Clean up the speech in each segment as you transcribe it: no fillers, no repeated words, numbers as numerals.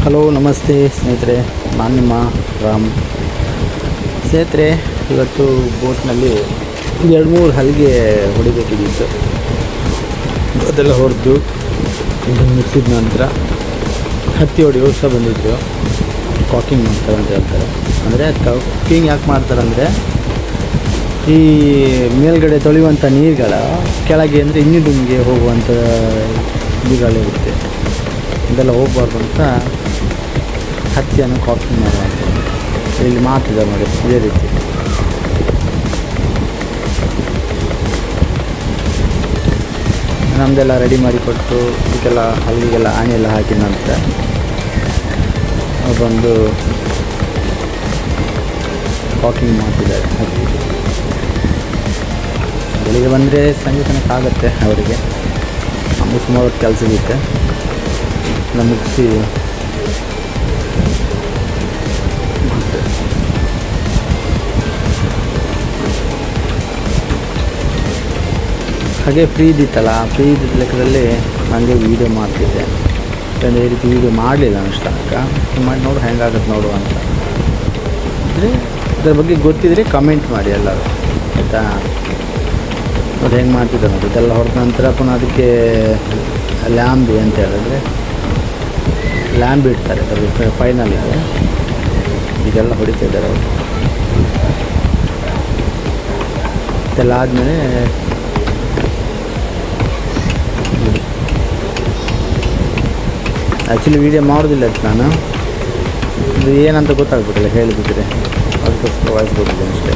Hello ನಮಸ್ತೆ ಸ್ನೇಹಿತರೆ, ನಾನು ನಿಮ್ಮ ರಾಮ್. ಸ್ನೇಹಿತರೆ, ಇವತ್ತು ಬೋಟ್ನಲ್ಲಿ 2-3 ಹಲಿಗೆ ಹೊಡಿಬೇಕಿದ್ದಿತ್ತು. ಅದೆಲ್ಲ ಹೊಡೆದು ಮುಗಿಸಿದ ನಂತರ ಹತ್ತಿ ಹೊಡೆಯೋರು ಸಹ ಬಂದಿದ್ದರು. ಕಾಕಿಂಗ್ ಮಾಡ್ತಾರೆ ಅಂತ ಹೇಳ್ತಾರೆ. ಅಂದರೆ ಕಾಕಿಂಗ್ ಯಾಕೆ ಮಾಡ್ತಾರೆ ಅಂದರೆ, ಈ ಮೇಲ್ಗಡೆ ತೊಳೆಯುವಂಥ ನೀರುಗಳ ಕೆಳಗೆ ಅಂದರೆ ಇನ್ನಿಗೆ ಹೋಗುವಂಥ ಇದುಗಳಿರುತ್ತೆ. ಇದೆಲ್ಲ ಹೋಗಬಾರ್ದು ಅಂತ ಹತ್ತಿಯನ್ನು ಕಾಕಿಂಗ್ ಮಾಡುವಂಥದ್ದು. ಇಲ್ಲಿ ಮಾತಿದೆ ನೋಡಿ, ಇದೇ ರೀತಿ ನಮ್ಮದೆಲ್ಲ ರೆಡಿ ಮಾಡಿಕೊಟ್ಟು ಇದಕ್ಕೆಲ್ಲ ಹಲ್ಲಿಗೆಲ್ಲ ಆಣೆಲ್ಲ ಹಾಕಿದ ನಂತರ ಬಂದು ಕಾಕಿಂಗ್ ಮಾಡ್ತಿದ್ದಾರೆ. ಬೆಳಿಗ್ಗೆ ಬಂದರೆ ಸಂಜೆ ತನಕ ಆಗುತ್ತೆ ಅವರಿಗೆ. ನಮಗೆ ಸುಮಾರು ಕೆಲಸ ಇರುತ್ತೆ. ಮುಗಿಸಿ ಹಾಗೆ ಫ್ರೀ ಇದ್ದಿತ್ತಲ್ಲ, ಫ್ರೀ ಇದ್ದಿದ್ದ ಲೆಕ್ಕದಲ್ಲಿ ನನಗೆ ವೀಡಿಯೋ ಮಾಡ್ತಿದ್ದೆ. ಯಾಕಂದರೆ ಈ ರೀತಿ ವೀಡಿಯೋ ಮಾಡಲಿಲ್ಲ ಅಷ್ಟು ತನಕ. ಮಾಡಿ ನೋಡು ಹೆಂಗಾಗುತ್ತೆ ನೋಡು ಅಂತ ಅಂದರೆ ಇದ್ರ ಬಗ್ಗೆ ಗೊತ್ತಿದ್ರೆ ಕಮೆಂಟ್ ಮಾಡಿ ಎಲ್ಲರೂ, ಆಯಿತಾ? ಅದು ಹೆಂಗೆ ಮಾಡ್ತಿದ್ದೆ ನೋಡಿ. ಇದೆಲ್ಲ ಹೊಡೆದ ನಂತರ ಪುನಃ ಅದಕ್ಕೆ ಲ್ಯಾಂಬಿ ಅಂತ ಹೇಳಿದ್ರೆ ಲ್ಯಾಂಬ್ ಇಡ್ತಾರೆ. ಅದರಲ್ಲಿ ಫೈನಲಿಗೆ ಇದೆಲ್ಲ ಹೊಡಿತಿದ್ದಾರೆ ಅವರು. ಇದೆಲ್ಲ ಆದಮೇಲೆ ಆ್ಯಕ್ಚುಲಿ ವೀಡಿಯೋ ಮಾಡೋದಿಲ್ಲ ಅಂತ ನಾನು, ಇದು ಏನಂತ ಗೊತ್ತಾಗ್ಬಿಟ್ಟಿಲ್ಲ ಹೇಳಿಬಿಟ್ರೆ, ಅದಕ್ಕೋಸ್ಕರ ವಾಯ್ಸ್ ಕೊಟ್ಟಿದ್ದೇನೆ ಅಷ್ಟೇ.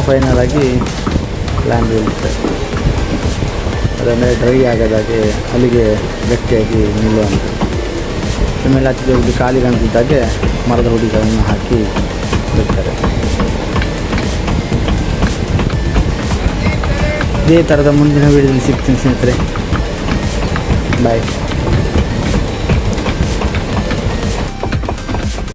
ಫೈನಲ್ ಆಗಿ ಲ್ಯಾಂಡ್ ಬೀಳುತ್ತೆ. ಅದಾದಮೇಲೆ ಡ್ರೈ ಆಗೋದಾಗೆ ಅಲ್ಲಿಗೆ ಗಟ್ಟಿಯಾಗಿ ನಿಲ್ಲುವಂಥ. ಆಮೇಲೆ ಹತ್ತಿದ ಖಾಲಿ ಕಾಣ್ತಿದ್ದಾಗೆ ಮರದ ಹುಡಿಗಳನ್ನು ಹಾಕಿ ಬಿಡ್ತಾರೆ. ಇದೇ ಥರದ ಮುಂದಿನ ವೀಡಿಯೋದಲ್ಲಿ ಸಿಗ್ತೀನಿ ಸ್ನೇಹಿತರೆ. ಬಾಯ್.